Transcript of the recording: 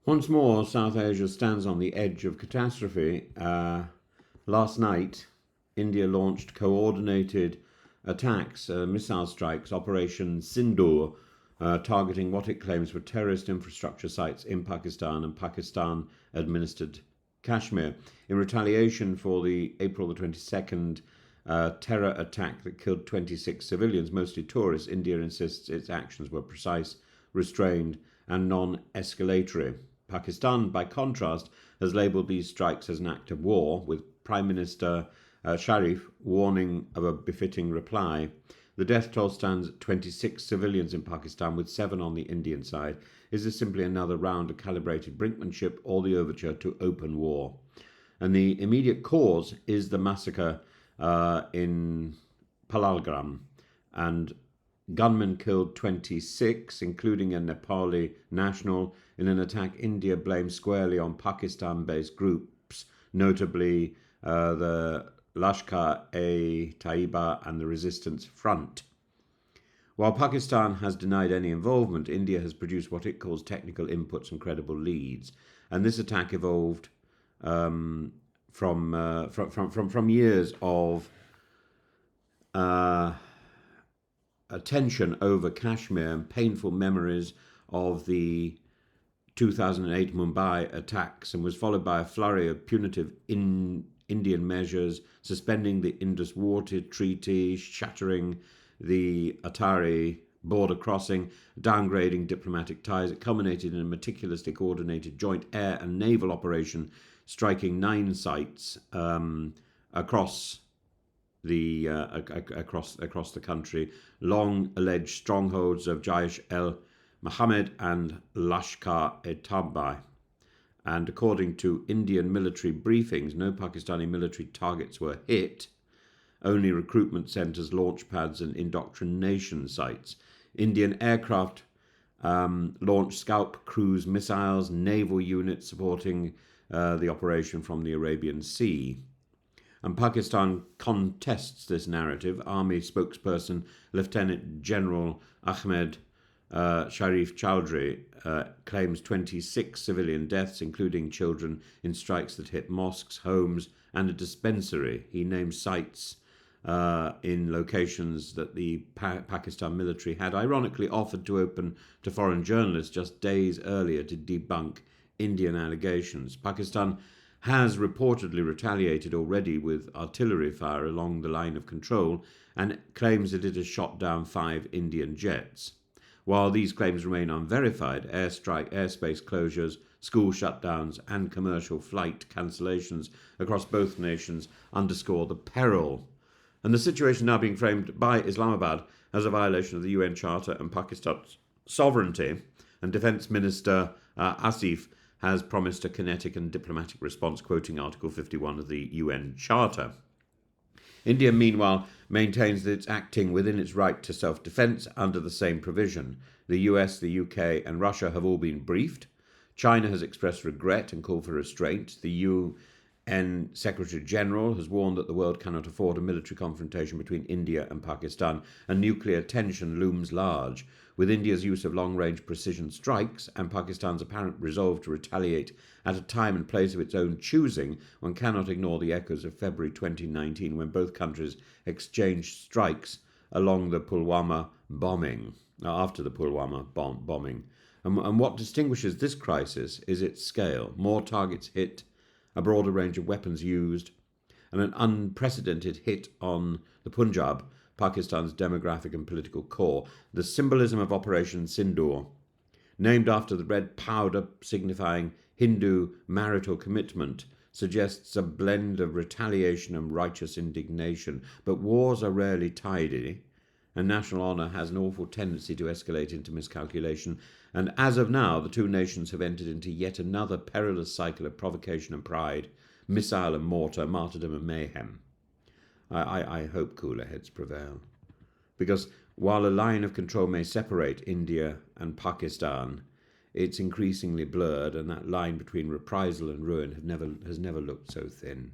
Once more, South Asia stands on the edge of catastrophe. Last night, India launched coordinated attacks, missile strikes, Operation Sindoor, targeting what it claims were terrorist infrastructure sites in Pakistan and Pakistan administered Kashmir, in retaliation for the April the 22nd terror attack that killed 26 civilians, mostly tourists. India insists its actions were precise, restrained, and non escalatory. Pakistan, by contrast, has labelled these strikes as an act of war, with Prime Minister Sharif warning of a befitting reply. The death toll stands at 26 civilians in Pakistan, with 7 on the Indian side. Is this simply another round of calibrated brinkmanship or the overture to open war? And the immediate cause is the massacre in Palalgram, and gunmen killed 26, including a Nepali national, in an attack India blames squarely on Pakistan-based groups, notably the Lashkar-e-Taiba and the Resistance Front. While Pakistan has denied any involvement, India has produced what it calls technical inputs and credible leads, and this attack evolved from years of tension over Kashmir and painful memories of the 2008 Mumbai attacks, and was followed by a flurry of punitive Indian measures, suspending the Indus Water Treaty, shattering the Attari border crossing, downgrading diplomatic ties. It culminated in a meticulously coordinated joint air and naval operation, striking 9 sites across the country, long alleged strongholds of Jaish-e-Mohammed and Lashkar-e-Taiba. And according to Indian military briefings, no Pakistani military targets were hit, only recruitment centres, launch pads and indoctrination sites. Indian aircraft launched Scalp cruise missiles, naval units supporting the operation from the Arabian Sea. And Pakistan contests this narrative. Army spokesperson Lieutenant General Ahmed Sharif Chowdhury claims 26 civilian deaths, including children, in strikes that hit mosques, homes, and a dispensary. He names sites in locations that the Pakistan military had ironically offered to open to foreign journalists just days earlier to debunk Indian allegations. Pakistan has reportedly retaliated already with artillery fire along the line of control and claims that it has shot down 5 Indian jets. While these claims remain unverified, airspace closures, school shutdowns, and commercial flight cancellations across both nations underscore the peril. And the situation now being framed by Islamabad as a violation of the UN Charter and Pakistan's sovereignty. And Defence Minister Asif has promised a kinetic and diplomatic response, quoting Article 51 of the UN Charter. India, meanwhile, maintains that it's acting within its right to self-defence under the same provision. The US, the UK and Russia have all been briefed. China has expressed regret and called for restraint. The UN Secretary-General has warned that the world cannot afford a military confrontation between India and Pakistan, and nuclear tension looms large. With India's use of long-range precision strikes and Pakistan's apparent resolve to retaliate at a time and place of its own choosing, one cannot ignore the echoes of February 2019, when both countries exchanged strikes along the Pulwama bombing, after the Pulwama bombing. And what distinguishes this crisis is its scale. More targets hit, a broader range of weapons used, and an unprecedented hit on the Punjab, Pakistan's demographic and political core. The symbolism of Operation Sindoor, named after the red powder signifying Hindu marital commitment, suggests a blend of retaliation and righteous indignation. But wars are rarely tidy, and national honour has an awful tendency to escalate into miscalculation. And as of now, the two nations have entered into yet another perilous cycle of provocation and pride, missile and mortar, martyrdom and mayhem. I hope cooler heads prevail. Because while a line of control may separate India and Pakistan, it's increasingly blurred, and that line between reprisal and ruin has never looked so thin.